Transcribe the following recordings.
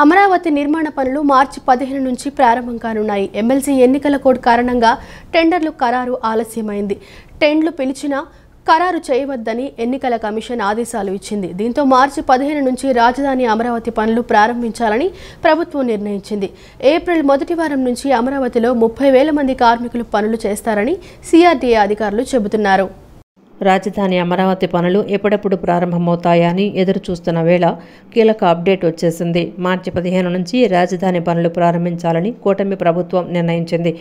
అమరావతి నిర్మాణ పనులు మార్చి 15 నుంచి ప్రారంభం కానున్నాయి. ఎమ్మెల్సీ ఎన్నికల కోడ్ కారణంగా టెండర్లు ఖరారు ఆలస్యమైంది. టెండర్లు పిలిచినా ఖరారు చేయవద్దని ఎన్నికల కమిషన్ ఆదేశాలు ఇచ్చింది. దీంతో మార్చి 15 నుంచి రాజధాని అమరావతి పనులు ప్రారంభించాలని ప్రభుత్వం నిర్ణయించింది. ఏప్రిల్ మొదటి వారం నుంచి అమరావతిలో 30,000 మంది కార్మికులు పనులు చేస్తారని సిఆర్డీఏ అధికారులు చెబుతున్నారు. రాజధాని అమరావతి పనులు ఎప్పుడెప్పుడు ప్రారంభమవుతాయని ఎదురు చూస్తున్న వేళ కీలక అప్డేట్ వచ్చేసింది. మార్చి 15 నుంచి రాజధాని పనులు ప్రారంభించాలని కూటమి ప్రభుత్వం నిర్ణయించింది.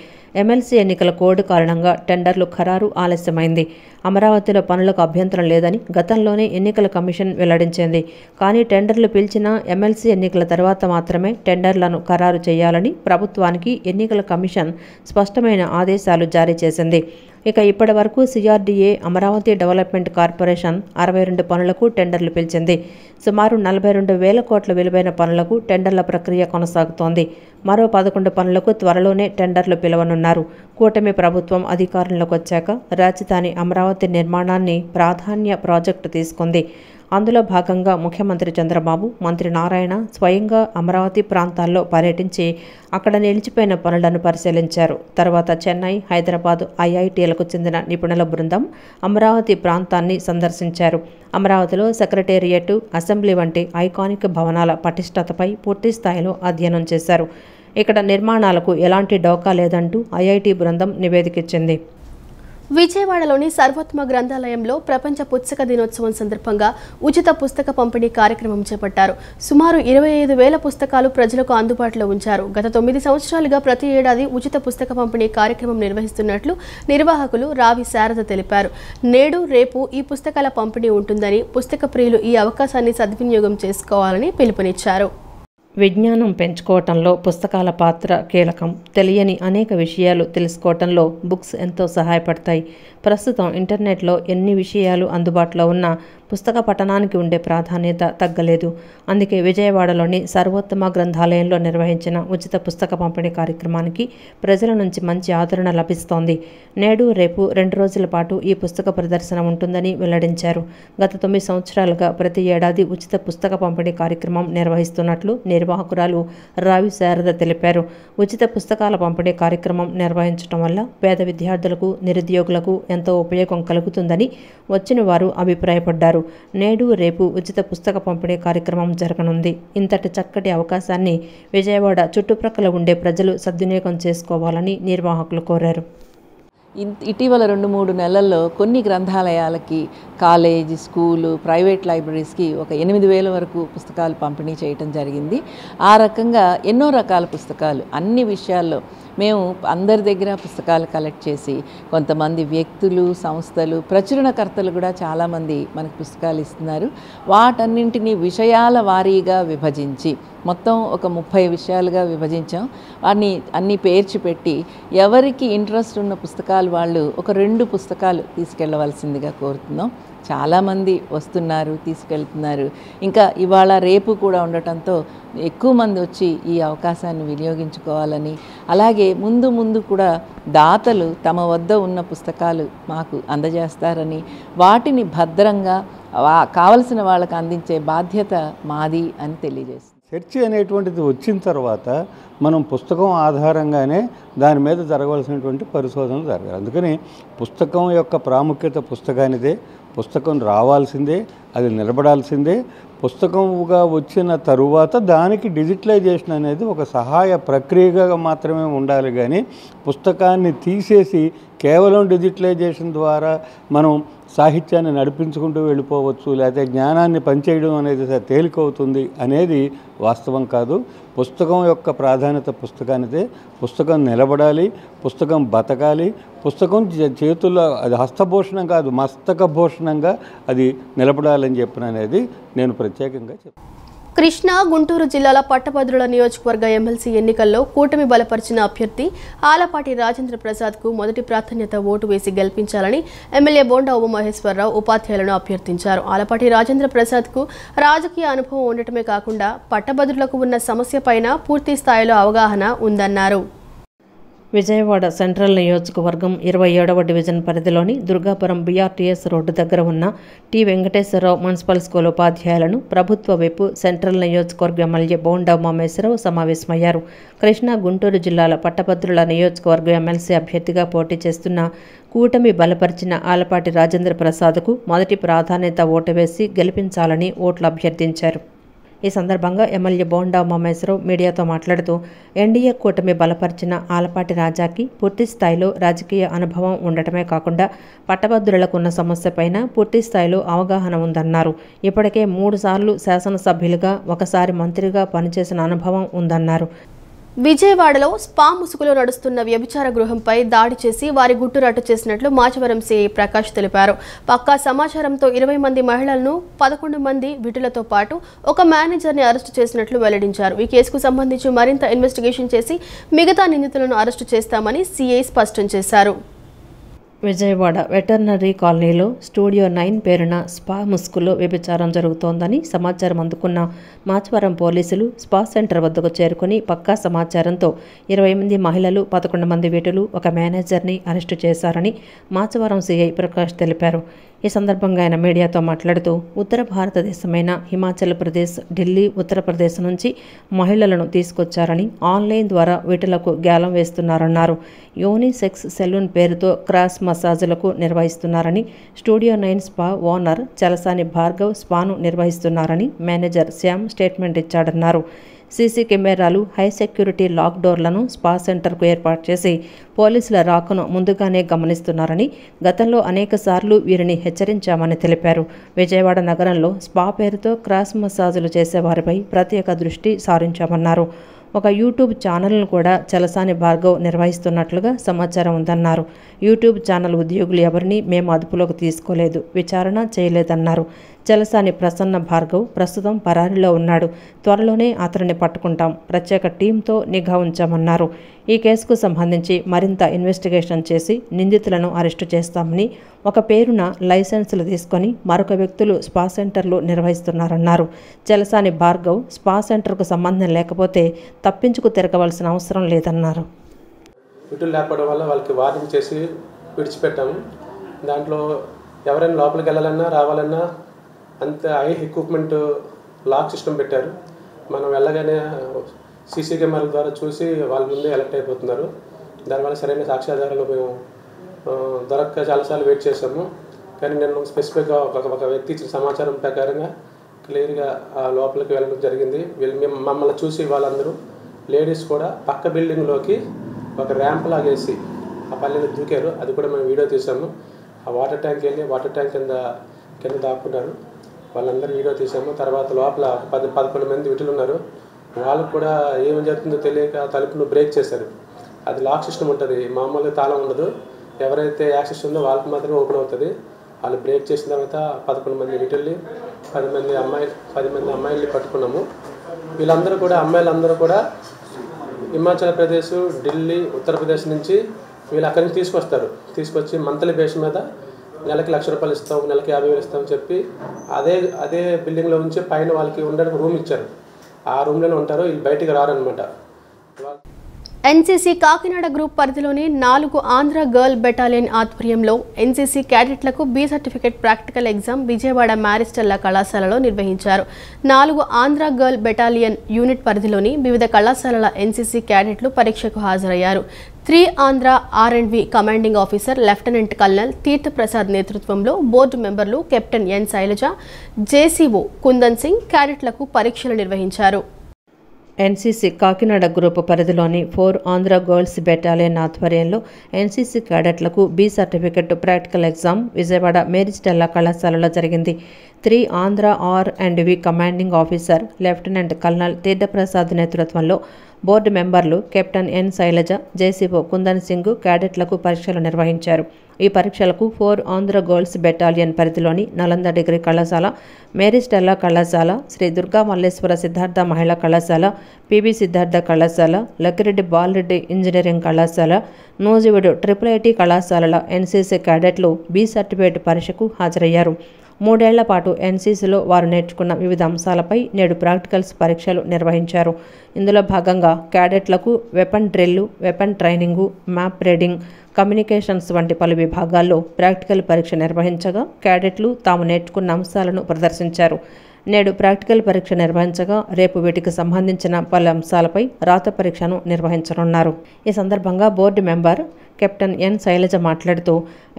ఎమ్మెల్సీ ఎన్నికల కోడ్ కారణంగా టెండర్లు ఖరారు ఆలస్యమైంది. అమరావతిలో పనులకు అభ్యంతరం లేదని గతంలోనే ఎన్నికల కమిషన్ వెల్లడించింది. కానీ టెండర్లు పిలిచినా ఎమ్మెల్సీ ఎన్నికల తర్వాత మాత్రమే టెండర్లను ఖరారు చేయాలని ప్రభుత్వానికి ఎన్నికల కమిషన్ స్పష్టమైన ఆదేశాలు జారీ చేసింది. ఇక ఇప్పటి వరకు సిఆర్డీఏ అమరావతి డెవలప్మెంట్ కార్పొరేషన్ 62 పనులకు టెండర్లు పిలిచింది. సుమారు 42,000 కోట్ల విలువైన పనులకు టెండర్ల ప్రక్రియ కొనసాగుతోంది. మరో 11 పనులకు త్వరలోనే టెండర్లు పిలవనున్నారు. కూటమి ప్రభుత్వం అధికారంలోకి వచ్చాక రాజధాని అమరావతి నిర్మాణాన్ని ప్రాధాన్య ప్రాజెక్టు తీసుకుంది. అందులో భాగంగా ముఖ్యమంత్రి చంద్రబాబు, మంత్రి నారాయణ స్వయంగా అమరావతి ప్రాంతాల్లో పర్యటించి అక్కడ నిలిచిపోయిన పనులను పరిశీలించారు. తర్వాత చెన్నై, హైదరాబాద్ ఐఐటీలకు చెందిన నిపుణుల బృందం అమరావతి ప్రాంతాన్ని సందర్శించారు. అమరావతిలో సెక్రటేరియట్, అసెంబ్లీ వంటి ఐకానిక్ భవనాల పటిష్టతపై పూర్తి స్థాయిలో అధ్యయనం చేశారు. ఇక్కడ నిర్మాణాలకు ఎలాంటి డోకా లేదంటూ ఐఐటీ బృందం నివేదికిచ్చింది. విజయవాడలోని సర్వోత్తమ గ్రంథాలయంలో ప్రపంచ పుస్తక దినోత్సవం సందర్భంగా ఉచిత పుస్తక పంపిణీ కార్యక్రమం చేపట్టారు. సుమారు 25,000 పుస్తకాలు ప్రజలకు అందుబాటులో ఉంచారు. గత 9 సంవత్సరాలుగా ప్రతి ఏడాది ఉచిత పుస్తక పంపిణీ కార్యక్రమం నిర్వహిస్తున్నట్లు నిర్వాహకులు రావి శారద తెలిపారు. నేడు రేపు ఈ పుస్తకాల పంపిణీ ఉంటుందని, పుస్తక ప్రియులు ఈ అవకాశాన్ని సద్వినియోగం చేసుకోవాలని పిలుపునిచ్చారు. విజ్ఞానం పెంచుకోవటంలో పుస్తకాల పాత్ర కీలకం. తెలియని అనేక విషయాలు తెలుసుకోవటంలో బుక్స్ ఎంతో సహాయపడతాయి. ప్రస్తుతం ఇంటర్నెట్లో ఎన్ని విషయాలు అందుబాటులో ఉన్నా పుస్తక పఠనానికి ఉండే ప్రాధాన్యత తగ్గలేదు. అందుకే విజయవాడలోని సర్వోత్తమ గ్రంథాలయంలో నిర్వహించిన ఉచిత పుస్తక పంపిణీ కార్యక్రమానికి ప్రజల నుంచి మంచి ఆదరణ లభిస్తోంది. నేడు రేపు 2 రోజుల పాటు ఈ పుస్తక ప్రదర్శన ఉంటుందని వెల్లడించారు. గత 9 సంవత్సరాలుగా ప్రతి ఏడాది ఉచిత పుస్తక పంపిణీ కార్యక్రమం నిర్వహిస్తున్నట్లు నిర్వాహకురాలు రావి శారద తెలిపారు. ఉచిత పుస్తకాల పంపిణీ కార్యక్రమం నిర్వహించడం వల్ల పేద విద్యార్థులకు, నిరుద్యోగులకు ఎంతో ఉపయోగం కలుగుతుందని వచ్చిన వారు అభిప్రాయపడ్డారు. నేడు రేపు ఉచిత పుస్తక పంపిణీ కార్యక్రమం జరగనుంది. ఇంతటి చక్కటి అవకాశాన్ని విజయవాడ చుట్టుప్రక్కల ఉండే ప్రజలు సద్వినియోగం చేసుకోవాలని నిర్వాహకులు కోరారు. ఇటీవల 2-3 నెలల్లో కొన్ని గ్రంథాలయాలకి, కాలేజ్, స్కూలు, ప్రైవేట్ లైబ్రరీస్కి ఒక 8,000 వరకు పుస్తకాలు పంపిణీ చేయటం జరిగింది. ఆ రకంగా ఎన్నో రకాల పుస్తకాలు అన్ని విషయాల్లో మేము అందరి దగ్గర పుస్తకాలు కలెక్ట్ చేసి, కొంతమంది వ్యక్తులు, సంస్థలు, ప్రచురణకర్తలు కూడా చాలామంది మనకు పుస్తకాలు ఇస్తున్నారు. వాటన్నింటినీ విషయాల వారీగా విభజించి మొత్తం ఒక 30 విషయాలుగా విభజించాం. వాటిని అన్నీ పేర్చి పెట్టి ఎవరికి ఇంట్రెస్ట్ ఉన్న పుస్తకాలు వాళ్ళు ఒక 2 పుస్తకాలు తీసుకెళ్ళవలసిందిగా కోరుతున్నాం. చాలామంది వస్తున్నారు, తీసుకెళ్తున్నారు. ఇంకా ఇవాళ రేపు కూడా ఉండటంతో ఎక్కువ మంది వచ్చి ఈ అవకాశాన్ని వినియోగించుకోవాలని, అలాగే ముందు కూడా దాతలు తమ వద్ద ఉన్న పుస్తకాలు మాకు అందజేస్తారని, వాటిని భద్రంగా కావలసిన వాళ్ళకు అందించే బాధ్యత మాది అని తెలియజేస్తుంది. చర్చ అనేటువంటిది వచ్చిన తర్వాత మనం పుస్తకం ఆధారంగానే దాని మీద జరగవలసినటువంటి పరిశోధనలు జరగాలి. అందుకని పుస్తకం యొక్క ప్రాముఖ్యత పుస్తకానిదే. పుస్తకం రావాల్సిందే, అది నిలబడాల్సిందే. పుస్తకంగా వచ్చిన తరువాత దానికి డిజిటలైజేషన్ అనేది ఒక సహాయ ప్రక్రియగా మాత్రమే ఉండాలి. కానీ పుస్తకాన్ని తీసేసి కేవలం డిజిటలైజేషన్ ద్వారా మనం సాహిత్యాన్ని నడిపించుకుంటూ వెళ్ళిపోవచ్చు, లేకపోతే జ్ఞానాన్ని పనిచేయడం అనేది తేలికవుతుంది అనేది వాస్తవం కాదు. పుస్తకం యొక్క ప్రాధాన్యత పుస్తకానిదే. పుస్తకం నిలబడాలి, పుస్తకం బతకాలి. పుస్తకం చేతుల్లో అది హస్తభూషణం కాదు, మస్తక భూషణంగా అది నిలబడాలని చెప్పిననేది నేను ప్రత్యేకంగా చెప్తాను. కృష్ణా, గుంటూరు జిల్లాల పట్టభద్రుల నియోజకవర్గ ఎమ్మెల్సీ ఎన్నికల్లో కూటమి బలపరిచిన అభ్యర్థి ఆలపాటి రాజేంద్ర ప్రసాద్కు మొదటి ప్రాధాన్యత ఓటు వేసి గెలిపించాలని ఎమ్మెల్యే బోండా ఉమామహేశ్వరరావు ఉపాధ్యాయులను అభ్యర్థించారు. ఆలపాటి రాజేంద్ర ప్రసాద్కు రాజకీయ అనుభవం ఉండటమే కాకుండా పట్టభద్రులకు ఉన్న సమస్యపైన పూర్తి స్థాయిలో అవగాహన ఉందన్నారు. విజయవాడ సెంట్రల్ నియోజకవర్గం 27వ డివిజన్ పరిధిలోని దుర్గాపురం బీఆర్టీఎస్ రోడ్డు దగ్గర ఉన్న టి వెంకటేశ్వరరావు మున్సిపల్ స్కూల్ ఉపాధ్యాయులను ప్రభుత్వ వైపు సెంట్రల్ నియోజకవర్గ ఎమ్మెల్యే బోండా ఉమామేశ్వరరావు సమావేశమయ్యారు. కృష్ణా, గుంటూరు జిల్లాల పట్టభద్రుల నియోజకవర్గ ఎమ్మెల్సీ అభ్యర్థిగా పోటీ చేస్తున్న కూటమి బలపరిచిన ఆలపాటి రాజేంద్ర ప్రసాద్కు మొదటి ప్రాధాన్యత ఓటు వేసి గెలిపించాలని ఓట్లు అభ్యర్థించారు. ఈ సందర్భంగా ఎమ్మెల్యే బోండా ఉమామేశ్వరరావు మీడియాతో మాట్లాడుతూ ఎన్డీఏ కూటమి బలపరిచిన ఆలపాటి రాజాకి పూర్తి స్థాయిలో రాజకీయ అనుభవం ఉండటమే కాకుండా పట్టభద్రులకు ఉన్న సమస్యపైన పూర్తి స్థాయిలో అవగాహన ఉందన్నారు. ఇప్పటికే 3 సార్లు శాసనసభ్యులుగా, 1 సారి మంత్రిగా పనిచేసిన అనుభవం ఉందన్నారు. విజయవాడలో స్పా ముసుగులో నడుస్తున్న వ్యభిచార గృహంపై దాడి చేసి వారి గుట్టురట్టు చేసినట్లు మాచవరం సిఐ ప్రకాష్ తెలిపారు. పక్కా సమాచారంతో 20 మంది మహిళలను, 11 మంది విటులతో పాటు ఒక మేనేజర్ని అరెస్టు చేసినట్లు వెల్లడించారు. ఈ కేసుకు సంబంధించి మరింత ఇన్వెస్టిగేషన్ చేసి మిగతా నిందితులను అరెస్టు చేస్తామని సిఐ స్పష్టం చేశారు. విజయవాడ వెటర్నరీ కాలనీలో స్టూడియో 9 పేరున స్పా ముసుగులో వ్యభిచారం జరుగుతోందని సమాచారం అందుకున్న మాచవరం పోలీసులు స్పా సెంటర్ వద్దకు చేరుకుని పక్కా సమాచారంతో 20 మంది మహిళలు, 11 మంది విటులు, ఒక మేనేజర్ని అరెస్టు చేశారని మాచవరం సిఐ ప్రకాష్ తెలిపారు. ఈ సందర్భంగా ఆయన మీడియాతో మాట్లాడుతూ ఉత్తర భారతదేశమైన హిమాచల్ ప్రదేశ్, ఢిల్లీ, ఉత్తరప్రదేశ్ నుంచి మహిళలను తీసుకొచ్చారని, ఆన్లైన్ ద్వారా వీటిలకు గ్యాలం వేస్తున్నారన్నారు. యోని సెక్స్ సెలూన్ పేరుతో క్రాస్ మసాజులకు నిర్వహిస్తున్నారని, studio 9 spa owner Chalasani Bhargav స్పాను నిర్వహిస్తున్నారని మేనేజర్ శ్యామ్ స్టేట్మెంట్ ఇచ్చాడన్నారు. సీసీ కెమెరాలు, హై సెక్యూరిటీ లాక్ డోర్లను స్పా సెంటర్కు ఏర్పాటు చేసి పోలీసుల రాకను ముందుగానే గమనిస్తున్నారని, గతంలో అనేక సార్లు వీరిని హెచ్చరించామని తెలిపారు. విజయవాడ నగరంలో స్పా పేరుతో క్రాస్ మసాజులు చేసేవారిపై ప్రత్యేక దృష్టి సారించామన్నారు. ఒక యూట్యూబ్ ఛానల్ను కూడా చలసాని భార్గవ్ నిర్వహిస్తున్నట్లుగా సమాచారం ఉందన్నారు. యూట్యూబ్ ఛానల్ ఉద్యోగులు ఎవరిని మేము అదుపులోకి తీసుకోలేదు, విచారణ చేయలేదన్నారు. చలసాని ప్రసన్న భార్గవ్ ప్రస్తుతం పరారీలో ఉన్నాడు. త్వరలోనే అతనిని పట్టుకుంటాం. ప్రత్యేక టీంతో నిఘా ఉంచామన్నారు. ఈ కేసుకు సంబంధించి మరింత ఇన్వెస్టిగేషన్ చేసి నిందితులను అరెస్టు చేస్తామని, ఒక పేరున లైసెన్సులు తీసుకొని మరొక వ్యక్తులు స్పా సెంటర్లు నిర్వహిస్తున్నారన్నారు. చలసాని భార్గవ్ స్పా సెంటర్కు సంబంధం లేకపోతే తప్పించుకు తిరగవలసిన అవసరం లేదన్నారు. విటులు లేకపోవడం వల్ల వాళ్ళకి వార్నింగ్ చేసి విడిచిపెట్టాము. దాంట్లో ఎవరైనా లోపలికి వెళ్ళాలన్నా రావాలన్నా అంత హై ఎక్విప్మెంట్ లాక్ సిస్టమ్ పెట్టారు. మనం వెళ్ళగానే సీసీ కెమెరాల ద్వారా చూసి వాళ్ళ ముందే ఎలక్ట్ అయిపోతున్నారు. దానివల్ల సరైన సాక్ష్యాధారాలు మేము దొరక్క చాలాసార్లు వెయిట్ చేసాము. కానీ నేను స్పెసిఫిక్గా ఒక వ్యక్తి ఇచ్చిన సమాచారం ప్రకారంగా క్లియర్గా లోపలికి వెళ్ళడం జరిగింది. మమ్మల్ని చూసి వాళ్ళందరూ లేడీస్ కూడా పక్క బిల్డింగ్లోకి ఒక ర్యాంప్ లాగేసి ఆ పల్లెని దూకారు. అది కూడా మేము వీడియో తీసాము. ఆ వాటర్ ట్యాంక్ వెళ్ళి వాటర్ ట్యాంక్ కింద దాక్కున్నారు. వాళ్ళందరూ వీడియో తీసాము. తర్వాత లోపల 11 మంది విటులు ఉన్నారు. వాళ్ళకు కూడా ఏం జరుగుతుందో తెలియక తలుపును బ్రేక్ చేశారు. అది లాక్ సిస్టమ్ ఉంటుంది, మామూలుగా తాళం ఉండదు. ఎవరైతే యాక్సెస్ ఉందో వాళ్ళకి మాత్రమే ఓపెన్ అవుతుంది. వాళ్ళు బ్రేక్ చేసిన తర్వాత 11 మంది విటుల్ని, 10 మంది అమ్మాయిల్ని పట్టుకున్నాము. వీళ్ళందరూ కూడా అమ్మాయిలందరూ కూడా హిమాచల్ ప్రదేశ్, ఢిల్లీ, ఉత్తరప్రదేశ్ నుంచి వీళ్ళు అక్కడి నుంచి తీసుకొచ్చి మంత్లీ బేస్ మీద నెలకి ₹1,00,000 ఇస్తాం, నెలకి 50,000 ఇస్తామని చెప్పి అదే బిల్డింగ్లో ఉంచి పైన వాళ్ళకి ఉండడానికి రూమ్ ఇచ్చారు. ఆ రూమ్లోనే ఉంటారు. వీళ్ళు బయటికి రారనమాట. ఎన్సీసీ కాకినాడ గ్రూప్ పరిధిలోని 4 ఆంధ్ర గర్ల్ బెటాలియన్ ఆధ్వర్యంలో ఎన్సీసీ క్యాడెట్లకు B certificate practical exam Vijayawada Maristella కళాశాలలో నిర్వహించారు. 4 ఆంధ్ర గర్ల్ బెటాలియన్ యూనిట్ పరిధిలోని వివిధ కళాశాలల ఎన్సీసీ క్యాడెట్లు పరీక్షకు హాజరయ్యారు. 3 Andhra R&V commanding officer lieutenant colonel తీర్థప్రసాద్ నేతృత్వంలో బోర్డు మెంబర్లు కెప్టెన్ ఎన్ శైలజ, జేసీఓ కుందన్ సింగ్ క్యాడెట్లకు పరీక్షలు నిర్వహించారు. ఎన్సీసీ కాకినాడ గ్రూప్ పరిధిలోని 4 ఆంధ్ర గర్ల్స్ బెటాలియన్ ఆధ్వర్యంలో ఎన్సీసీ క్యాడెట్లకు B certificate practical exam Vijayawada మేరిస్టెల్లా కళాశాలలో జరిగింది. 3 Andhra R&V commanding officer lieutenant colonel తీర్థప్రసాద్ నేతృత్వంలో బోర్డు మెంబర్లు కెప్టెన్ ఎన్ శైలజ, జేసీఓ కుందన్ సింగ్ క్యాడెట్లకు పరీక్షలు నిర్వహించారు. ఈ పరీక్షలకు 4 ఆంధ్ర గర్ల్స్ బెటాలియన్ పరిధిలోని నలంద డిగ్రీ కళాశాల, మేరిస్టెల్లా కళాశాల, శ్రీ దుర్గా మల్లేశ్వర సిద్ధార్థ మహిళా కళాశాల, పిబి సిద్ధార్థ కళాశాల, లక్కిరెడ్డి బాలరెడ్డి ఇంజనీరింగ్ కళాశాల, నూజివీడు IIIT కళాశాలల ఎన్సీసీ క్యాడెట్లు బి సర్టిఫికేట్ పరీక్షకు హాజరయ్యారు. 3 ఏళ్ల పాటు ఎన్సీసీలో వారు నేర్చుకున్న వివిధ అంశాలపై నేడు ప్రాక్టికల్స్ పరీక్షలు నిర్వహించారు. ఇందులో భాగంగా క్యాడెట్లకు వెపన్ డ్రిల్లు, weapon training, map reading, communications వంటి పలు విభాగాల్లో ప్రాక్టికల్ పరీక్ష నిర్వహించగా క్యాడెట్లు తాము నేర్చుకున్న అంశాలను ప్రదర్శించారు. నేడు ప్రాక్టికల్ పరీక్ష నిర్వహించగా రేపు వీటికి సంబంధించిన పలు అంశాలపై రాత పరీక్షను నిర్వహించనున్నారు. ఈ సందర్భంగా బోర్డు మెంబర్ కెప్టెన్ ఎన్ శైలజ మాట్లాడుతూ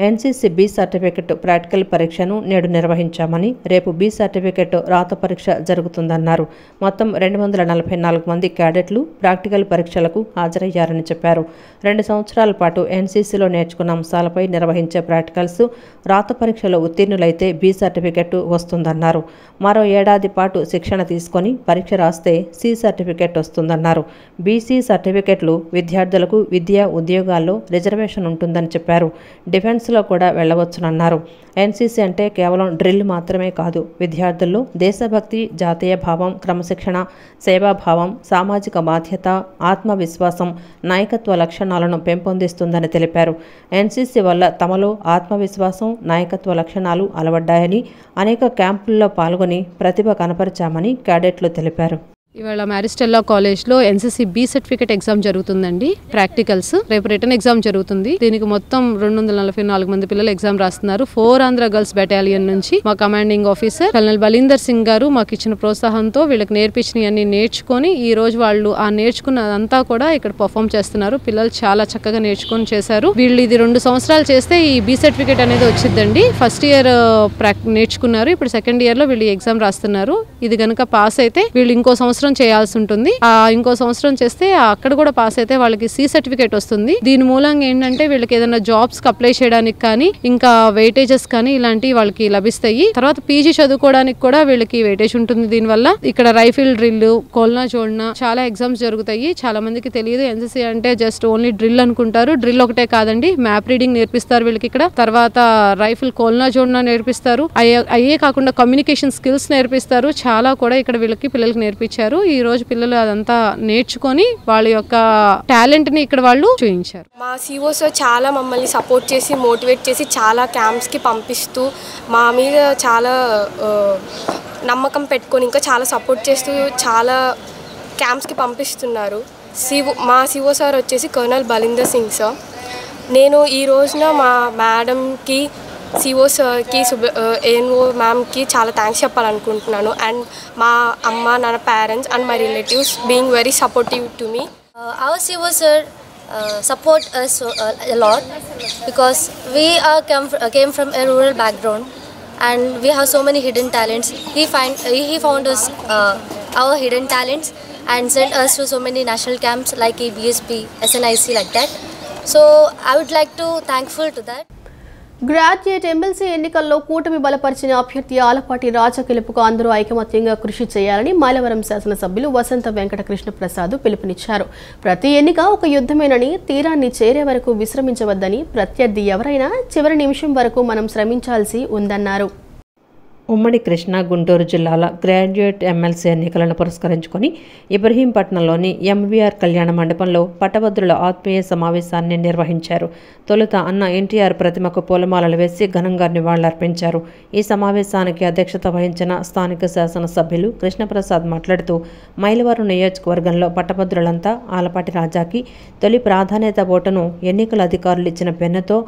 ఎన్సీసీ బి సర్టిఫికెట్ ప్రాక్టికల్ పరీక్షను నేడు నిర్వహించామని, రేపు బి సర్టిఫికెట్ రాత పరీక్ష జరుగుతుందన్నారు. మొత్తం 244 మంది క్యాడెట్లు ప్రాక్టికల్ పరీక్షలకు హాజరయ్యారని చెప్పారు. 2 సంవత్సరాల పాటు ఎన్సీసీలో నేర్చుకున్న అంశాలపై నిర్వహించే ప్రాక్టికల్స్ రాత పరీక్షలో ఉత్తీర్ణులైతే బి సర్టిఫికెట్ వస్తుందన్నారు. మరో ఏడాది పాటు శిక్షణ తీసుకొని పరీక్ష రాస్తే సి సర్టిఫికెట్ వస్తుందన్నారు. బీసీ సర్టిఫికెట్లు విద్యార్థులకు విద్యా ఉద్యోగాల్లో రిజర్వేషన్ ఉంటుందని చెప్పారు. డిఫెన్స్లో కూడా వెళ్లవచ్చునన్నారు. ఎన్సీసీ అంటే కేవలం డ్రిల్ మాత్రమే కాదు, విద్యార్థుల్లో దేశభక్తి, జాతీయ భావం, క్రమశిక్షణ, సేవాభావం, సామాజిక బాధ్యత, ఆత్మవిశ్వాసం, నాయకత్వ లక్షణాలను పెంపొందిస్తుందని తెలిపారు. ఎన్సీసీ వల్ల తమలో ఆత్మవిశ్వాసం, నాయకత్వ లక్షణాలు అలవడ్డాయని, అనేక క్యాంపుల్లో పాల్గొని ప్రతిభ కనపరిచామని క్యాడెట్లు తెలిపారు. ఇవాళ మ్యారిస్టెల్లా కాలేజ్లో ఎన్సీసీ బి సర్టిఫికేట్ ఎగ్జామ్ జరుగుతుందండి. ప్రాక్టికల్స్ రేపు రిటర్న్ ఎగ్జామ్ జరుగుతుంది. దీనికి మొత్తం 244 మంది పిల్లలు ఎగ్జామ్ రాస్తున్నారు. 4 ఆంధ్ర గర్ల్స్ బెటాలియన్ నుంచి మా కమాండింగ్ ఆఫీసర్ కల్నల్ బలీందర్ సింగ్ గారు మాకు ఇచ్చిన ప్రోత్సాహంతో వీళ్ళకి నేర్పించినవన్నీ నేర్చుకొని ఈ రోజు వాళ్ళు ఆ నేర్చుకున్నదంతా కూడా ఇక్కడ పర్ఫామ్ చేస్తున్నారు. పిల్లలు చాలా చక్కగా నేర్చుకొని చేశారు. వీళ్ళు ఇది 2 సంవత్సరాలు చేస్తే ఈ బి సర్టిఫికేట్ అనేది వచ్చిందండి. ఫస్ట్ ఇయర్ నేర్చుకున్నారు, ఇప్పుడు సెకండ్ ఇయర్ లో వీళ్ళు ఎగ్జామ్ రాస్తున్నారు. ఇది కనుక పాస్ అయితే వీళ్ళు ఇంకో సంవత్సరం చేయాల్సి ఉంటుంది. ఇంకో సంవత్సరం చేస్తే అక్కడ కూడా పాస్ అయితే వాళ్ళకి సి సర్టిఫికేట్ వస్తుంది. దీని మూలంగా ఏంటంటే వీళ్ళకి ఏదైనా జాబ్స్ కి అప్లై చేయడానికి కానీ, ఇంకా వెయిటేజెస్ కానీ ఇలాంటివి వాళ్ళకి లభిస్తాయి. తర్వాత పీజీ చదువుకోవడానికి కూడా వీళ్ళకి వెయిటేజ్ ఉంటుంది. దీనివల్ల ఇక్కడ రైఫిల్ డ్రిల్, కోల్నా జోడ్నా చాలా ఎగ్జామ్స్ జరుగుతాయి. చాలా మందికి తెలియదు ఎన్సీసీ అంటే జస్ట్ ఓన్లీ డ్రిల్ అనుకుంటారు. డ్రిల్ ఒకటే కాదండి, మ్యాప్ రీడింగ్ నేర్పిస్తారు వీళ్ళకి ఇక్కడ. తర్వాత రైఫిల్ కోల్నా జోడ్నా నేర్పిస్తారు. అయ్యే కాకుండా కమ్యూనికేషన్ స్కిల్స్ నేర్పిస్తారు. చాలా కూడా ఇక్కడ వీళ్ళకి పిల్లలకి నేర్పించారు. ఈ రోజు పిల్లలు అదంతా నేర్చుకొని వాళ్ళ యొక్క టాలెంట్ ని ఇక్కడ వాళ్ళు చూపించారు. మా సిఓ సార్ చాలా మమ్మల్ని సపోర్ట్ చేసి, మోటివేట్ చేసి చాలా క్యాంప్స్ కి పంపిస్తూ మా మీద చాలా నమ్మకం పెట్టుకొని ఇంకా చాలా సపోర్ట్ చేస్తూ చాలా క్యాంప్స్ కి పంపిస్తున్నారు. మా సిఓ సార్ వచ్చేసి కర్నల్ బలీందర్ సింగ్ సార్. నేను ఈ రోజున మా మేడంకి, సిఓ సార్కి, ఏఎన్ఓ మ్యామ్కి చాలా థ్యాంక్స్ చెప్పాలనుకుంటున్నాను. అండ్ మా అమ్మ, నాన్న, parents and my relatives being very supportive to me. Our CO sir support us a lot because we came from a rural background and we have so many hidden talents. He found us our hidden talents and sent us to so many national camps like BSP, SNIC like that. So I would like to thankful to that. Graduate MLC ఎన్నికల్లో కూటమి బలపరిచిన అభ్యర్థి ఆలపాటి రాజా గెలుపుకు అందరూ ఐకమత్యంగా కృషి చేయాలని మైలవరం శాసనసభ్యులు వసంత వెంకట కృష్ణ ప్రసాద్ పిలుపునిచ్చారు. ప్రతి ఎన్నిక ఒక యుద్ధమేనని, తీరాన్ని చేరే వరకు విశ్రమించవద్దని, ప్రత్యర్థి ఎవరైనా చివరి నిమిషం వరకు మనం శ్రమించాల్సి ఉందన్నారు. ఉమ్మడి కృష్ణా, గుంటూరు జిల్లాల గ్రాడ్యుయేట్ ఎమ్మెల్సీ ఎన్నికలను పురస్కరించుకొని ఇబ్రహీంపట్నంలోని ఎంవీఆర్ కళ్యాణ మండపంలో పట్టభద్రుల ఆత్మీయ సమావేశాన్ని నిర్వహించారు. తొలుత అన్న ఎన్టీఆర్ ప్రతిమకు పూలమాలలు వేసి ఘనంగా నివాళులర్పించారు. ఈ సమావేశానికి అధ్యక్షత వహించిన స్థానిక శాసనసభ్యులు కృష్ణప్రసాద్ మాట్లాడుతూ మైలవరం నియోజకవర్గంలో పట్టభద్రులంతా ఆలపాటి రాజాకి తొలి ప్రాధాన్యత ఓటును ఎన్నికల అధికారులు ఇచ్చిన పెన్నుతో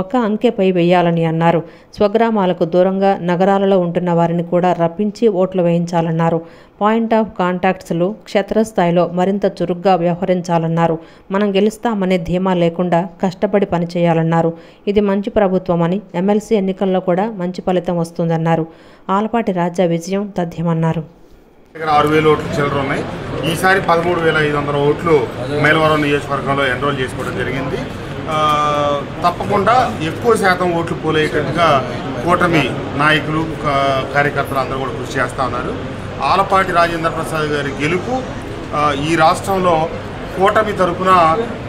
ఒక్క అంకెపై వేయాలని అన్నారు. స్వగ్రామాలకు దూరంగా నగరాలలో ఉంటున్న వారిని కూడా రప్పించి ఓట్లు వేయించాలన్నారు. పాయింట్ ఆఫ్ కాంటాక్ట్స్లో క్షేత్రస్థాయిలో మరింత చురుగ్గా వ్యవహరించాలన్నారు. మనం గెలుస్తామనే ధీమా లేకుండా కష్టపడి పనిచేయాలన్నారు. ఇది మంచి ప్రభుత్వమని, ఎమ్మెల్సీ ఎన్నికల్లో కూడా మంచి ఫలితం వస్తుందన్నారు. ఆలపాటి రాజా విజయం తథ్యమన్నారు. 6,000 ఓట్లు చిల్లర ఉన్నాయి. ఈసారి 13,500 ఓట్లు మైలవరం నియోజకవర్గంలో ఎన్రోల్ చేసుకోవడం జరిగింది. తప్పకుండా ఎక్కువ శాతం ఓట్లు పోలేటట్టుగా కూటమి నాయకులు, కార్యకర్తలు అందరూ కూడా కృషి చేస్తూ ఉన్నారు. ఆలపాటి రాజేంద్ర ప్రసాద్ గారి గెలుపు ఈ రాష్ట్రంలో కూటమి తరఫున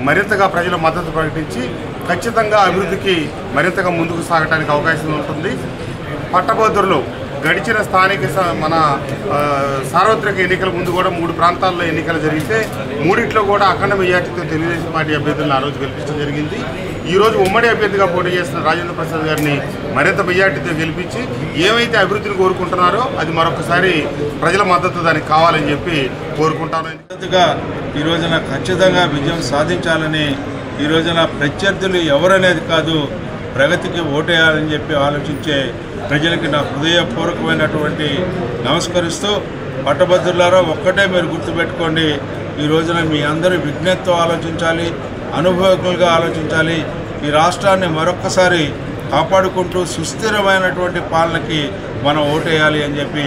మరింతగా ప్రజల మద్దతు ప్రకటించి ఖచ్చితంగా అభివృద్ధికి మరింతగా ముందుకు సాగడానికి అవకాశం ఉంటుంది. పట్టభద్రులు గడిచిన స్థానిక మన సార్వత్రిక ఎన్నికల ముందు కూడా 3 ప్రాంతాల్లో ఎన్నికలు జరిగితే 3 కూడా అఖండ మెజార్టీతో తెలుగుదేశం పార్టీ అభ్యర్థులను ఆ రోజు గెలిపించడం జరిగింది. ఈరోజు ఉమ్మడి అభ్యర్థిగా పోటీ చేస్తున్న రాజేంద్ర ప్రసాద్ గారిని మరింత మెజార్టీతో గెలిపించి ఏమైతే అభివృద్ధిని కోరుకుంటున్నారో అది మరొకసారి ప్రజల మద్దతు దానికి కావాలని చెప్పి కోరుకుంటాను. ఈ రోజున ఖచ్చితంగా విజయం సాధించాలని ఈ రోజున ప్రత్యర్థులు ఎవరనేది కాదు, ప్రగతికి ఓటేయాలని చెప్పి ఆలోచించే ప్రజలకి నా హృదయపూర్వకమైనటువంటి నమస్కరిస్తూ, పట్టభద్రులారా ఒక్కటే మీరు గుర్తుపెట్టుకోండి, ఈ రోజున మీ అందరూ విజ్ఞతతో ఆలోచించాలి, అనుభవజ్ఞులుగా ఆలోచించాలి. ఈ రాష్ట్రాన్ని మరొక్కసారి కాపాడుకుంటూ సుస్థిరమైనటువంటి పాలనకి మనం ఓటేయాలి అని చెప్పి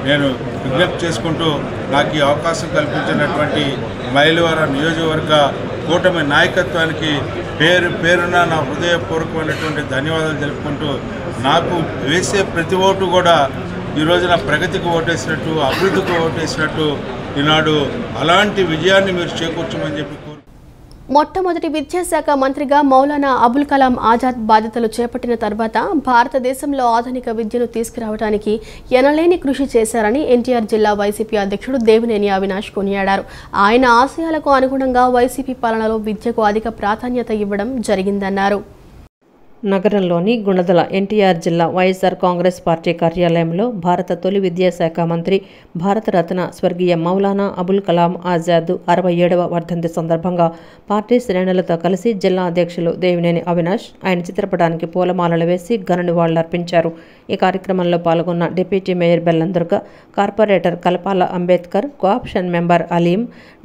నేను విజ్ఞప్తి చేసుకుంటూ, నాకు ఈ అవకాశం కల్పించినటువంటి మైలవరం నియోజకవర్గ కూటమి నాయకత్వానికి పేరున నా హృదయపూర్వకమైనటువంటి ధన్యవాదాలు తెలుపుకుంటూ, నాకు వేసే ప్రతి ఓటు కూడా ఈ రోజున ప్రగతికి ఓటేసినట్టు, అభివృద్ధికి ఓటేసినట్టు ఈనాడు అలాంటి విజయాన్ని మీరు చేకూర్చమని చెప్పి మొట్టమొదటి విద్యాశాఖ మంత్రిగా మౌలానా అబుల్ కలాం ఆజాద్ బాధ్యతలు చేపట్టిన తర్వాత భారతదేశంలో ఆధునిక విద్యను తీసుకురావడానికి ఎనలేని కృషి చేశారని ఎన్టీఆర్ జిల్లా వైసీపీ అధ్యక్షుడు దేవినేని అవినాష్ కొనియాడారు. ఆయన ఆశయాలకు అనుగుణంగా వైసీపీ పాలనలో విద్యకు అధిక ప్రాధాన్యత ఇవ్వడం జరిగిందన్నారు. నగరంలోని గుణదల ఎన్టీఆర్ జిల్లా వైఎస్ఆర్ కాంగ్రెస్ పార్టీ కార్యాలయంలో భారత తొలి విద్యాశాఖ మంత్రి భారతరత్న స్వర్గీయ మౌలానా అబుల్ కలాం ఆజాద్ 67వ వర్ధంతి సందర్భంగా పార్టీ శ్రేణులతో కలిసి జిల్లా అధ్యక్షులు దేవినేని అవినాష్ ఆయన చిత్రపటానికి పూలమాలలు వేసి ఘన నివాళులర్పించారు. ఈ కార్యక్రమంలో పాల్గొన్న deputy mayor Bellamdurga, corporator Kalapala Ambedkar, cooption member Aleem,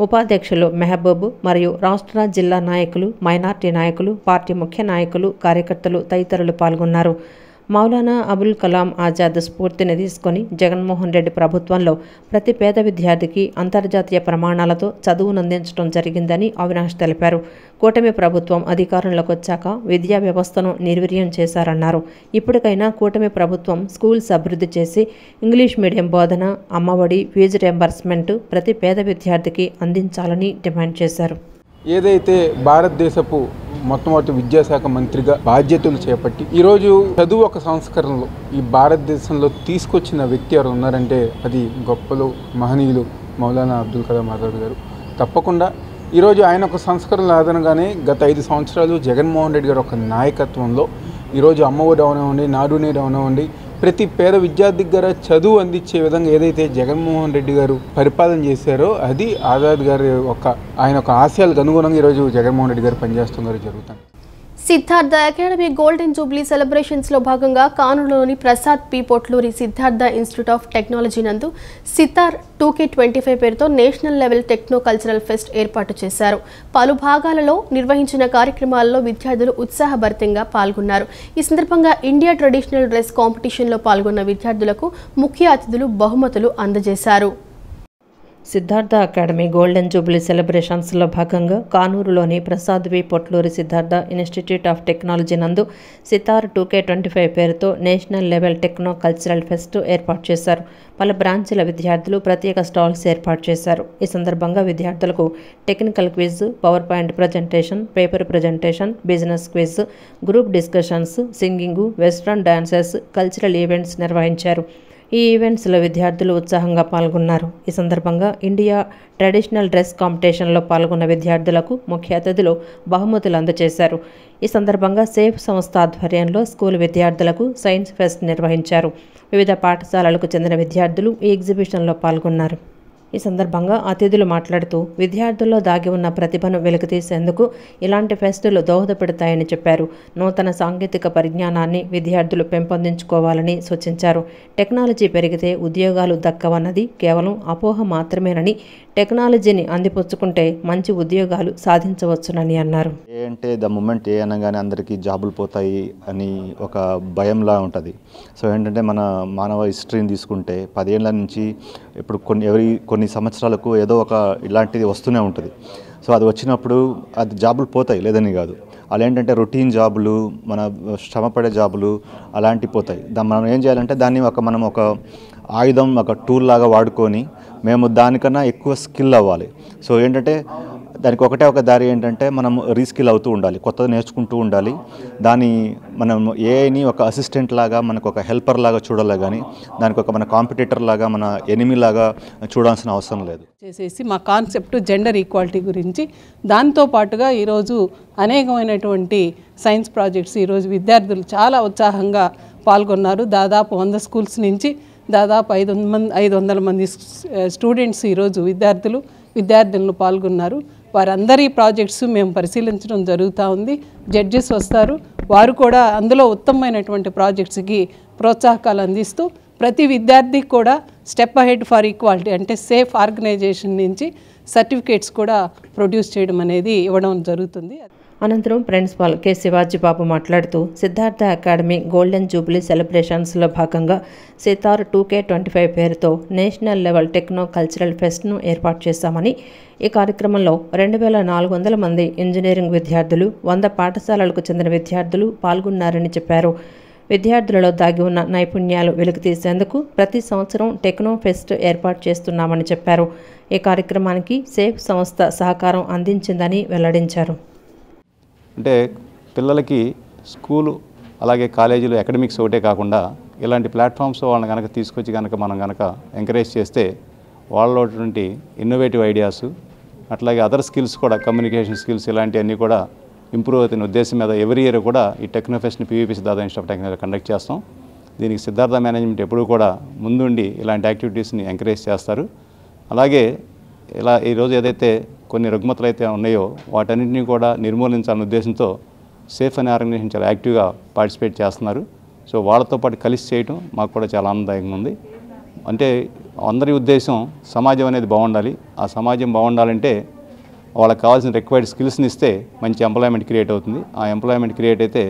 ఉపాధ్యక్షులు మెహబూబ్ మరియు రాష్ట్ర జిల్లా నాయకులు, మైనార్టీ నాయకులు, పార్టీ ముఖ్య నాయకులు, కార్యకర్తలు తదితరులు పాల్గొన్నారు. మౌలానా అబుల్ కలాం ఆజాద్ స్ఫూర్తిని తీసుకొని జగన్మోహన్ రెడ్డి ప్రభుత్వంలో ప్రతి పేద విద్యార్థికి అంతర్జాతీయ ప్రమాణాలతో చదువునందించడం జరిగిందని అవినాష్ తెలిపారు. కూటమి ప్రభుత్వం అధికారంలోకి వచ్చాక విద్యా వ్యవస్థను నిర్వీర్యం చేశారన్నారు. ఇప్పటికైనా కూటమి ప్రభుత్వం స్కూల్స్ అభివృద్ధి చేసి ఇంగ్లీష్ మీడియం బోధన, అమ్మఒడి, ఫీజు రియంబర్స్మెంట్ ప్రతి పేద విద్యార్థికి అందించాలని డిమాండ్ చేశారు. ఏదైతే భారతదేశపు మొట్టమొదటి విద్యాశాఖ మంత్రిగా బాధ్యతలు చేపట్టి ఈరోజు చదువు ఒక సంస్కరణలో ఈ భారతదేశంలో తీసుకొచ్చిన వ్యక్తి ఎవరు ఉన్నారంటే అది గొప్పలు మహనీయులు మౌలానా అబ్దుల్ కలాం ఆజాద్ గారు. తప్పకుండా ఈరోజు ఆయన ఒక సంస్కరణలు ఆధారంగానే గత 5 సంవత్సరాలు జగన్మోహన్ రెడ్డి గారు ఒక నాయకత్వంలో ఈరోజు అమ్మఒడి అవనివ్వండి, నాడు నేడు అవనివ్వండి, ప్రతి పేద విద్యార్థి దగ్గర చదువు అందించే విధంగా ఏదైతే జగన్మోహన్ రెడ్డి గారు పరిపాలన చేశారో అది ఆజాద్ గారి ఆయన ఆశయాలకు అనుగుణంగా ఈరోజు జగన్మోహన్ రెడ్డి గారు పనిచేస్తున్నారు జరుగుతుంది. సిద్ధార్థ అకాడమీ గోల్డెన్ జూబ్లీ సెలబ్రేషన్స్లో భాగంగా కానూరులోని Prasad P Potluri Siddhartha institute of technology నందు సితార్ 2K25 పేరుతో national level techno cultural fest ఏర్పాటు చేశారు. పలు భాగాలలో నిర్వహించిన కార్యక్రమాల్లో విద్యార్థులు ఉత్సాహభరితంగా పాల్గొన్నారు. ఈ సందర్భంగా ఇండియా ట్రెడిషనల్ డ్రెస్ కాంపిటీషన్లో పాల్గొన్న విద్యార్థులకు ముఖ్య అతిథులు బహుమతులు అందజేశారు. సిద్ధార్థ అకాడమీ గోల్డెన్ జూబ్లీ సెలబ్రేషన్స్లో భాగంగా కానూరులోని Prasad V Potluri Siddhartha institute of technology నందు సితార్ 2K25 పేరుతో national level techno cultural fest ఏర్పాటు చేశారు. పలు బ్రాంచ్ల విద్యార్థులు ప్రత్యేక స్టాల్స్ ఏర్పాటు చేశారు. ఈ సందర్భంగా విద్యార్థులకు technical quiz, power point presentation, paper presentation, business quiz, group discussions, singing, western dances, cultural events నిర్వహించారు. ఈ ఈవెంట్స్లో విద్యార్థులు ఉత్సాహంగా పాల్గొన్నారు. ఈ సందర్భంగా ఇండియా ట్రెడిషనల్ డ్రెస్ కాంపిటీషన్లో పాల్గొన్న విద్యార్థులకు ముఖ్య అతిథులు బహుమతులు అందజేశారు. ఈ సందర్భంగా సేఫ్ సంస్థ ఆధ్వర్యంలో స్కూల్ విద్యార్థులకు సైన్స్ ఫెస్ట్ నిర్వహించారు. వివిధ పాఠశాలలకు చెందిన విద్యార్థులు ఈ ఎగ్జిబిషన్లో పాల్గొన్నారు. ఈ సందర్భంగా అతిథులు మాట్లాడుతూ విద్యార్థుల్లో దాగి ఉన్న ప్రతిభను వెలికితీసేందుకు ఇలాంటి ఫెస్టులు దోహదపడతాయని చెప్పారు. నూతన సాంకేతిక పరిజ్ఞానాన్ని విద్యార్థులు పెంపొందించుకోవాలని సూచించారు. టెక్నాలజీ పెరిగితే ఉద్యోగాలు దక్కవన్నది కేవలం అపోహ మాత్రమేనని, టెక్నాలజీని అందిపుచ్చుకుంటే మంచి ఉద్యోగాలు సాధించవచ్చునని అన్నారు. అంటే ద మూమెంట్ ఏ అనగానే అందరికీ జాబులు పోతాయి అని ఒక భయంలా ఉంటుంది. సో ఏంటంటే మన మానవ హిస్టరీని తీసుకుంటే 10 ఏళ్ల నుంచి ఇప్పుడు కొన్ని సంవత్సరాలకు ఏదో ఒక ఇలాంటిది వస్తూనే ఉంటుంది. సో అది వచ్చినప్పుడు అది జాబులు పోతాయి, లేదని కాదు. అలా ఏంటంటే రొటీన్ జాబులు, మన శ్రమపడే జాబులు అలాంటివి పోతాయి. మనం ఏం చేయాలంటే దాన్ని మనం ఒక ఆయుధం, ఒక టూల్ లాగా వాడుకొని మేము దానికన్నా ఎక్కువ స్కిల్ అవ్వాలి. సో ఏంటంటే దానికి ఒకటే ఒక దారి ఏంటంటే మనం రీస్కిల్ అవుతూ ఉండాలి, కొత్తది నేర్చుకుంటూ ఉండాలి. దాన్ని మనం ఏఐని ఒక అసిస్టెంట్ లాగా, మనకు ఒక హెల్పర్ లాగా చూడాలి, కానీ దానికి ఒక మన కాంపిటీటర్ లాగా, మన ఎనిమీ లాగా చూడాల్సిన అవసరం లేదు. చేసేసి మా కాన్సెప్ట్ జెండర్ ఈక్వాలిటీ గురించి, దాంతో పాటుగా ఈరోజు అనేకమైనటువంటి సైన్స్ ప్రాజెక్ట్స్ ఈరోజు విద్యార్థులు చాలా ఉత్సాహంగా పాల్గొన్నారు. దాదాపు 100 స్కూల్స్ నుంచి దాదాపు 500 మంది స్టూడెంట్స్ ఈరోజు విద్యార్థులను పాల్గొన్నారు. వారందరి ప్రాజెక్ట్స్ మేము పరిశీలించడం జరుగుతూ ఉంది. జడ్జెస్ వస్తారు, వారు కూడా అందులో ఉత్తమమైనటువంటి ప్రాజెక్ట్స్కి ప్రోత్సాహకాలు అందిస్తూ ప్రతి విద్యార్థికి కూడా స్టెప్ అహెడ్ ఫర్ ఈక్వాలిటీ అంటే సేఫ్ ఆర్గనైజేషన్ నుంచి సర్టిఫికేట్స్ కూడా ప్రొడ్యూస్ చేయడం అనేది ఇవ్వడం జరుగుతుంది. అనంతరం ప్రిన్సిపాల్ కె శివాజీ బాబు మాట్లాడుతూ సిద్ధార్థ అకాడమీ గోల్డెన్ జూబ్లీ సెలబ్రేషన్స్లో భాగంగా సితార్ 2K25 పేరుతో నేషనల్ లెవెల్ టెక్నో కల్చరల్ ఫెస్ట్ను ఏర్పాటు చేశామని, ఈ కార్యక్రమంలో 2400 మంది ఇంజనీరింగ్ విద్యార్థులు, 100 పాఠశాలలకు చెందిన విద్యార్థులు పాల్గొన్నారని చెప్పారు. విద్యార్థులలో దాగి ఉన్న నైపుణ్యాలు వెలికితీసేందుకు ప్రతి సంవత్సరం టెక్నో ఫెస్ట్ ఏర్పాటు చేస్తున్నామని చెప్పారు. ఈ కార్యక్రమానికి సేఫ్ సంస్థ సహకారం అందించిందని వెల్లడించారు. అంటే పిల్లలకి స్కూలు అలాగే కాలేజీలు అకాడమిక్స్ ఒకటే కాకుండా ఇలాంటి ప్లాట్ఫామ్స్ వాళ్ళని కనుక తీసుకొచ్చి మనం కనుక ఎంకరేజ్ చేస్తే వాళ్ళలో ఇన్నోవేటివ్ ఐడియాస్ అట్లాగే అదర్ స్కిల్స్ కూడా, కమ్యూనికేషన్ స్కిల్స్ ఇలాంటివన్నీ కూడా ఇంప్రూవ్ అవుతున్న ఉద్దేశం మీద ఎవ్రీ ఇయర్ కూడా ఈ టెక్నోఫెస్ట్ని PVP Siddhartha institute of technology conduct చేస్తాం. దీనికి సిద్ధార్థ మేనేజ్మెంట్ ఎప్పుడూ కూడా ముందుండి ఇలాంటి యాక్టివిటీస్ని ఎంకరేజ్ చేస్తారు. అలాగే ఇలా ఈరోజు ఏదైతే కొన్ని రుగ్మతలు అయితే ఉన్నాయో వాటన్నింటినీ కూడా నిర్మూలించాలనే ఉద్దేశంతో సేఫ్ అనే ఆర్గనైజేషన్ చాలా యాక్టివ్గా పార్టిసిపేట్ చేస్తున్నారు. సో వాళ్ళతో పాటు కలిసి చేయడం మాకు కూడా చాలా ఆనందదాయకంగా ఉంది. అంటే అందరి ఉద్దేశం సమాజం అనేది బాగుండాలి. ఆ సమాజం బాగుండాలంటే వాళ్ళకి కావాల్సిన రిక్వైర్డ్ స్కిల్స్ని ఇస్తే మంచి ఎంప్లాయ్మెంట్ క్రియేట్ అవుతుంది. ఆ ఎంప్లాయ్మెంట్ క్రియేట్ అయితే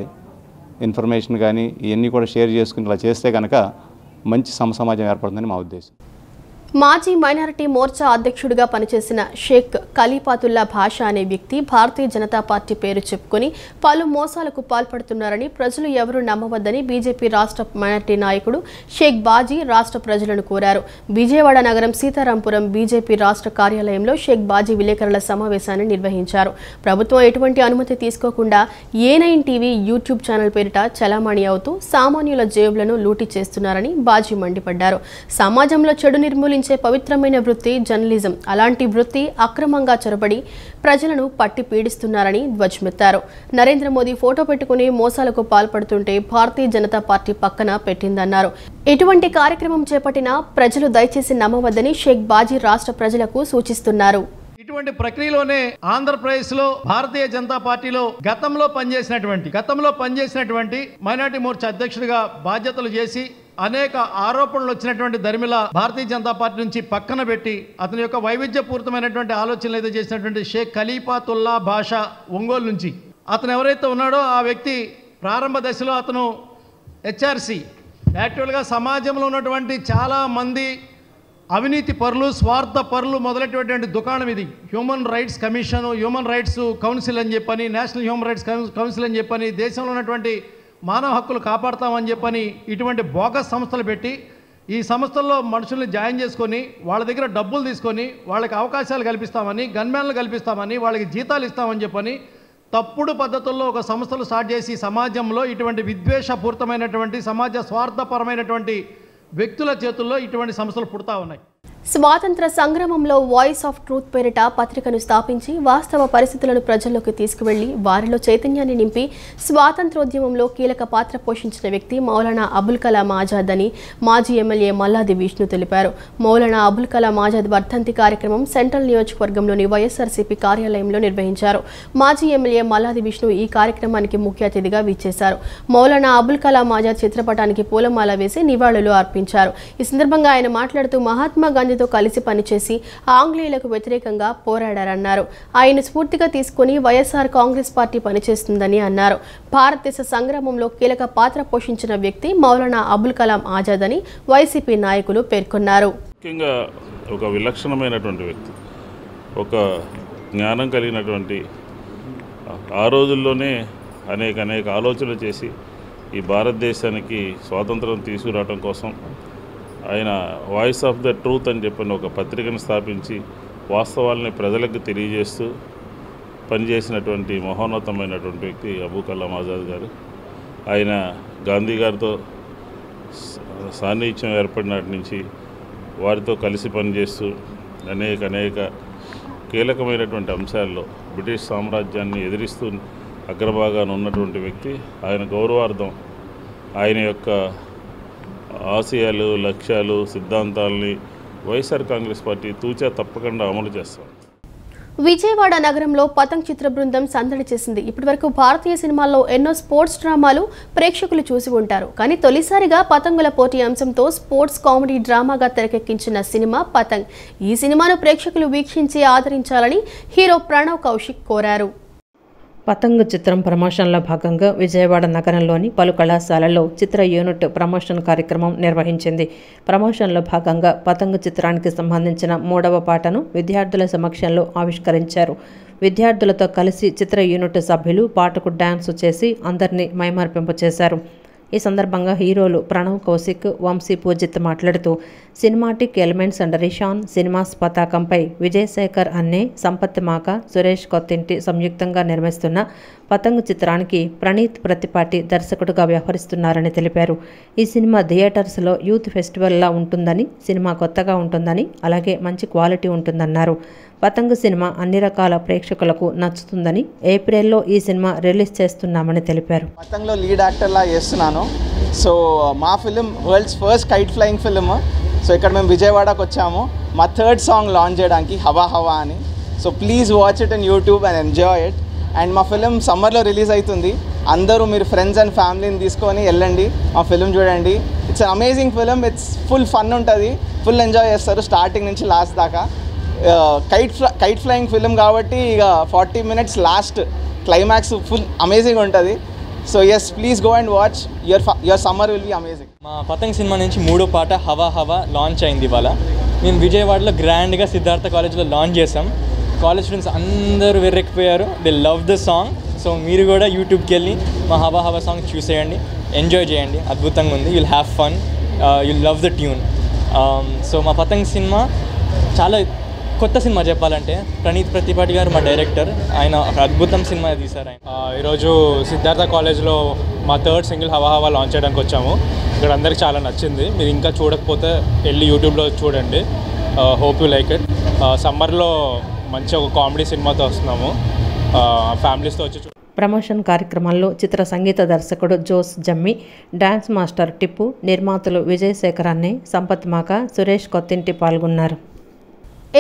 ఇన్ఫర్మేషన్ కానీ ఇవన్నీ కూడా షేర్ చేసుకుని ఇలా చేస్తే కనుక మంచి సమాజం ఏర్పడుతుందని మా ఉద్దేశం. మాజీ మైనారిటీ మోర్చా అధ్యక్షుడిగా పనిచేసిన షేక్ ఖలీఫాతుల్లా భాషా అనే వ్యక్తి భారతీయ జనతా పార్టీ పేరు చెప్పుకొని పలు మోసాలకు పాల్పడుతున్నారని ప్రజలు ఎవరూ నమ్మవద్దని బీజేపీ రాష్ట్ర మైనారిటీ నాయకుడు షేక్ బాజీ రాష్ట్ర ప్రజలను కోరారు. విజయవాడ నగరం సీతారాంపురం బీజేపీ రాష్ట్ర కార్యాలయంలో షేక్ బాజీ విలేకరుల సమావేశాన్ని నిర్వహించారు. ప్రభుత్వం ఎటువంటి అనుమతి తీసుకోకుండా A9 టీవీ యూట్యూబ్ ఛానల్ పేరిట చలామణి అవుతూ సామాన్యుల జేబులను లూటీ చేస్తున్నారని బాజీ మండిపడ్డారు. సమాజంలో చెడు నిర్మూలించే పవిత్రమైన వృత్తి జర్నలిజం. అలాంటి వృత్తి అక్రమంగా చొరబడి ప్రజలను పట్టి పీడిస్తున్నారని ధ్వజమెత్తారు. నరేంద్ర మోదీ ఫోటో పెట్టుకుని మోసాలకు పాల్పడుతుంటే భారతీయ జనతా పార్టీ పక్కన పెట్టిందన్నారు. ఎటువంటి కార్యక్రమం చేపట్టినా ప్రజలు దయచేసి నమ్మవద్దని షేక్ బాజీ రాష్ట్ర ప్రజలకు సూచిస్తున్నారు. ఇటువంటి ప్రక్రియలోనే ఆంధ్రప్రదేశ్లో భారతీయ జనతా పార్టీలో గతంలో పనిచేసినటువంటి మైనారిటీ మోర్చా అధ్యక్షుడిగా బాధ్యతలు చేసి అనేక ఆరోపణలు వచ్చినటువంటి దరిమిల భారతీయ జనతా పార్టీ నుంచి పక్కన పెట్టి అతని యొక్క వైవిధ్యపూరితమైనటువంటి ఆలోచనలు అయితే చేసినటువంటి షేక్ ఖలీఫాతుల్లా భాషా ఒంగోలు నుంచి అతను ఎవరైతే ఉన్నాడో ఆ వ్యక్తి ప్రారంభ దశలో అతను HRC యాక్చువల్గా సమాజంలో ఉన్నటువంటి చాలా మంది అవినీతి పరులు, స్వార్థ పరులు మొదలైనటువంటి దుకాణం ఇది. Human rights commission, human rights council అని చెప్పని, నేషనల్ హ్యూమన్ రైట్స్ కౌన్సిల్ అని చెప్పని, దేశంలో ఉన్నటువంటి మానవ హక్కులు కాపాడుతామని చెప్పని ఇటువంటి బోగస్ సంస్థలు పెట్టి ఈ సంస్థల్లో మనుషుల్ని జాయిన్ చేసుకొని వాళ్ళ దగ్గర డబ్బులు తీసుకొని వాళ్ళకి అవకాశాలు కల్పిస్తామని, గన్మ్యాన్లు కల్పిస్తామని, వాళ్ళకి జీతాలు ఇస్తామని చెప్పని తప్పుడు పద్ధతుల్లో ఒక సంస్థలు స్టార్ట్ చేసి సమాజంలో ఇటువంటి విద్వేషపూరితమైనటువంటి సమాజ స్వార్థపరమైనటువంటి వ్యక్తుల చేతుల్లో ఇటువంటి సంస్థలు పుడతా ఉన్నాయి. స్వాతంత్ర సంగ్రామంలో వాయిస్ ఆఫ్ ట్రూత్ పేరిట పత్రికను స్థాపించి వాస్తవ పరిస్థితులను ప్రజల్లోకి తీసుకువెళ్లి వారిలో చైతన్యాన్ని నింపి స్వాతంత్రోద్యమంలో కీలక పాత్ర పోషించిన వ్యక్తి మౌలానా అబుల్ కలాం ఆజాద్ అని మాజీ ఎమ్మెల్యే మల్లాది విష్ణు తెలిపారు. మౌలానా అబుల్ కలాం ఆజాద్ వర్ధంతి కార్యక్రమం సెంట్రల్ నియోజకవర్గంలోని వైఎస్ఆర్సీపీ కార్యాలయంలో నిర్వహించారు. మాజీ ఎమ్మెల్యే మల్లాది విష్ణు ఈ కార్యక్రమానికి ముఖ్య అతిథిగా విచ్చేశారు. మౌలానా అబుల్ కలాం ఆజాద్ చిత్రపటానికి పూలమాల వేసి నివాళులు అర్పించారు. ఈ సందర్భంగా ఆయన మాట్లాడుతూ మహాత్మా గాంధీ కలిసి పనిచేసి ఆంగ్లేయులకు వ్యతిరేకంగా పోరాడారన్నారు. ఆయన స్ఫూర్తిగా తీసుకుని వైఎస్ఆర్ కాంగ్రెస్ పార్టీ పనిచేస్తుందని అన్నారు. భారతదేశ సంగ్రామంలో కీలక పాత్ర పోషించిన వ్యక్తి మౌలానా అబుల్ కలాం ఆజాద్ అని వైసీపీ నాయకులు పేర్కొన్నారు. ముఖ్యంగా ఒక విలక్షణమైనటువంటి వ్యక్తి, ఒక జ్ఞానం కలిగినటువంటి, ఆ రోజుల్లోనే అనేక ఆలోచనలు చేసి ఈ భారతదేశానికి స్వాతంత్రం తీసుకురావడం కోసం ఆయన వాయిస్ ఆఫ్ ద ట్రూత్ అని చెప్పిన ఒక పత్రికను స్థాపించి వాస్తవాలని ప్రజలకు తెలియజేస్తూ పనిచేసినటువంటి మహోన్నతమైనటువంటి వ్యక్తి అబూ కలాం ఆజాద్ గారు. ఆయన గాంధీ గారితో సాన్నిహిత్యం ఏర్పడినటి నుంచి వారితో కలిసి పనిచేస్తూ అనేక కీలకమైనటువంటి అంశాల్లో బ్రిటిష్ సామ్రాజ్యాన్ని ఎదిరిస్తూ అగ్రభాగాన ఉన్నటువంటి వ్యక్తి. ఆయన గౌరవార్థం ఆయన యొక్క ఆశయాలు, లక్ష్యాలు, సిద్ధాంతాలని వైఎస్ఆర్ కాంగ్రెస్ పార్టీ తూచా తప్పకుండా అమలు చేస్తాం. విజయవాడ నగరంలో పతంగ్ చిత్ర బృందం సందడి చేసింది. ఇప్పటివరకు భారతీయ సినిమాల్లో ఎన్నో స్పోర్ట్స్ డ్రామాలు ప్రేక్షకులు చూసి ఉంటారు. కానీ తొలిసారిగా పతంగుల పోటీ అంశంతో స్పోర్ట్స్ కామెడీ డ్రామాగా తెరకెక్కించిన సినిమా పతంగ్. ఈ సినిమాను ప్రేక్షకులు వీక్షించి ఆదరించాలని హీరో ప్రణవ్ కౌశిక్ కోరారు. పతంగ్ చిత్రం ప్రమోషన్లో భాగంగా విజయవాడ నగరంలోని పలు కళాశాలల్లో చిత్ర యూనిట్ ప్రమోషన్ కార్యక్రమం నిర్వహించింది. ప్రమోషన్లో భాగంగా పతంగ్ చిత్రానికి సంబంధించిన 3వ పాటను విద్యార్థుల సమక్షంలో ఆవిష్కరించారు. విద్యార్థులతో కలిసి చిత్ర యూనిట్ సభ్యులు పాటకు డ్యాన్స్ చేసి అందరినీ మైమర్పింపచేశారు. ఈ సందర్భంగా హీరోలు ప్రణవ్ కౌశిక్, వంశీ పూజిత్ మాట్లాడుతూ cinematic elements and Rishan cinemas పతాకంపై విజయశేఖర్ అన్నే, సంపత్ మాక, సురేష్ కొత్తింటి సంయుక్తంగా నిర్మిస్తున్న పతంగ్ చిత్రానికి ప్రణీత్ ప్రతిపాటి దర్శకుడుగా వ్యవహరిస్తున్నారని తెలిపారు. ఈ సినిమా థియేటర్స్లో యూత్ ఫెస్టివల్లా ఉంటుందని, సినిమా కొత్తగా ఉంటుందని, అలాగే మంచి క్వాలిటీ ఉంటుందన్నారు. పతంగ్ సినిమా అన్ని రకాల ప్రేక్షకులకు నచ్చుతుందని, ఏప్రిల్లో ఈ సినిమా రిలీజ్ చేస్తున్నామని తెలిపారు. పతంగ్లో లీడ్ యాక్టర్లా చేస్తున్నాను. సో మా film world's first kite flying film. So ఇక్కడ మేము విజయవాడకు వచ్చాము మా 3rd సాంగ్ లాంచ్ చేయడానికి, హవా హవా అని. So please watch it in YouTube and enjoy it. And మా ఫిలిం సమ్మర్లో రిలీజ్ అవుతుంది. అందరూ మీరు ఫ్రెండ్స్ అండ్ ఫ్యామిలీని తీసుకొని వెళ్ళండి, మా ఫిలిం చూడండి. It's an amazing film. It's full fun ఉంటుంది, ఫుల్ ఎంజాయ్ చేస్తారు స్టార్టింగ్ నుంచి లాస్ట్ దాకా. కైట్ ఫ్లయింగ్ ఫిలిం కాబట్టి ఇక 40 minutes last climax full amazing ఉంటుంది. So yes, please go and watch. Your summer will be amazing. మా Patang cinema నుంచి 3వ పాట హవా హవా లాంచ్ అయింది ఇవాళ. మేము విజయవాడలో గ్రాండ్గా సిద్ధార్థ కాలేజ్లో లాంచ్ చేసాం. కాలేజ్ స్టూడెంట్స్ అందరూ వెర్రెక్కిపోయారు. They love the song. So మీరు కూడా యూట్యూబ్కి వెళ్ళి మా హవా హవా సాంగ్ చూసేయండి, ఎంజాయ్ చేయండి. అద్భుతంగా ఉంది. You'll have fun, you'll love the tune. So మా పతంగ్ సినిమా చాలా కొత్త సినిమా చెప్పాలంటే. ప్రణీత్ ప్రతిపాటి గారు మా డైరెక్టర్. ఆయన ఒక అద్భుతం సినిమా తీశారు. ఈరోజు సిద్ధార్థ కాలేజ్లో మా 3rd సింగిల్ హవా హవా లాంచ్ చేయడానికి వచ్చాము. ఇక్కడ అందరికి చాలా నచ్చింది. మీరు ఇంకా చూడకపోతే వెళ్ళి యూట్యూబ్లో చూడండి. Hope you like it. సమ్మర్లో మంచి ఒక కామెడీ సినిమాతో వస్తున్నాము. ఫ్యామిలీస్తో వచ్చి ప్రమోషన్ కార్యక్రమంలో చిత్ర సంగీత దర్శకుడు జోస్ జమ్మి, డాన్స్ మాస్టర్ టిప్పు, నిర్మాతలు విజయశేఖర్ అన్నే, సంపత్ మాక, సురేష్ కొత్తింటి పాల్గొన్నారు.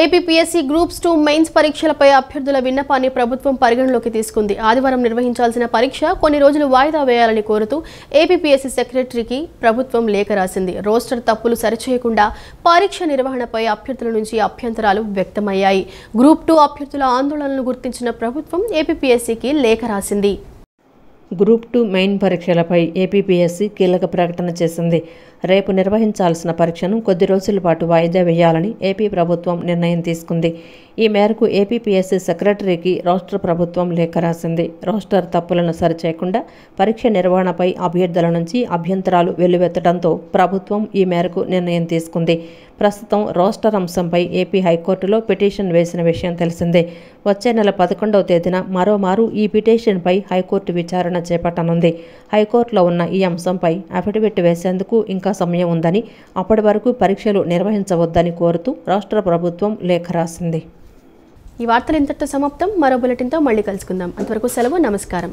ఏపీపీఎస్సీ గ్రూప్స్ 2 మెయిన్స్ పరీక్షలపై అభ్యర్థుల విన్నపాన్ని ప్రభుత్వం పరిగణలోకి తీసుకుంది. ఆదివారం నిర్వహించాల్సిన పరీక్ష కొన్ని రోజులు వాయిదా వేయాలని కోరుతూ ఏపీపీఎస్సీ సెక్రటరీకి ప్రభుత్వం లేఖ రాసింది. రోస్టర్ తప్పులు సరిచేయకుండా పరీక్ష నిర్వహణపై అభ్యర్థుల నుంచి అభ్యంతరాలు వ్యక్తమయ్యాయి. గ్రూప్ 2 అభ్యర్థుల ఆందోళనలు గుర్తించిన ప్రభుత్వం ఏపీపీఎస్సీకి లేఖ రాసింది. గ్రూప్ 2 మెయిన్ పరీక్షలపై ఏపీపీఎస్సీ కీలక ప్రకటన చేసింది. రేపు నిర్వహించాల్సిన పరీక్షను కొద్ది రోజుల పాటు వాయిదా వేయాలని ఏపీ ప్రభుత్వం నిర్ణయం తీసుకుంది. ఈ మేరకు ఏపీపీఎస్సీ సెక్రటరీకి రాష్ట్ర ప్రభుత్వం లేఖ రాసింది. రోస్టర్ తప్పులను సరిచేయకుండా పరీక్ష నిర్వహణపై అభ్యర్థుల నుంచి అభ్యంతరాలు వెల్లువెత్తడంతో ప్రభుత్వం ఈ మేరకు నిర్ణయం తీసుకుంది. ప్రస్తుతం రోస్టర్ అంశంపై ఏపీ హైకోర్టులో పిటిషన్ వేసిన విషయం తెలిసిందే. వచ్చే నెల 11వ తేదీన మరోమారు ఈ పిటిషన్పై హైకోర్టు విచారణ చేపట్టనుంది. హైకోర్టులో ఉన్న ఈ అంశంపై అఫిడవిట్ వేసేందుకు ఇంకా సమయం ఉందని, అప్పటి వరకు పరీక్షలు నిర్వహించవద్దని కోరుతూ రాష్ట్ర ప్రభుత్వం లేఖ రాసింది. ఈ వార్తలు ఇంతటితో సమాప్తం. మరో బులెటిన్తో మళ్ళీ కలుసుకుందాం. అంతవరకు సెలవు. నమస్కారం.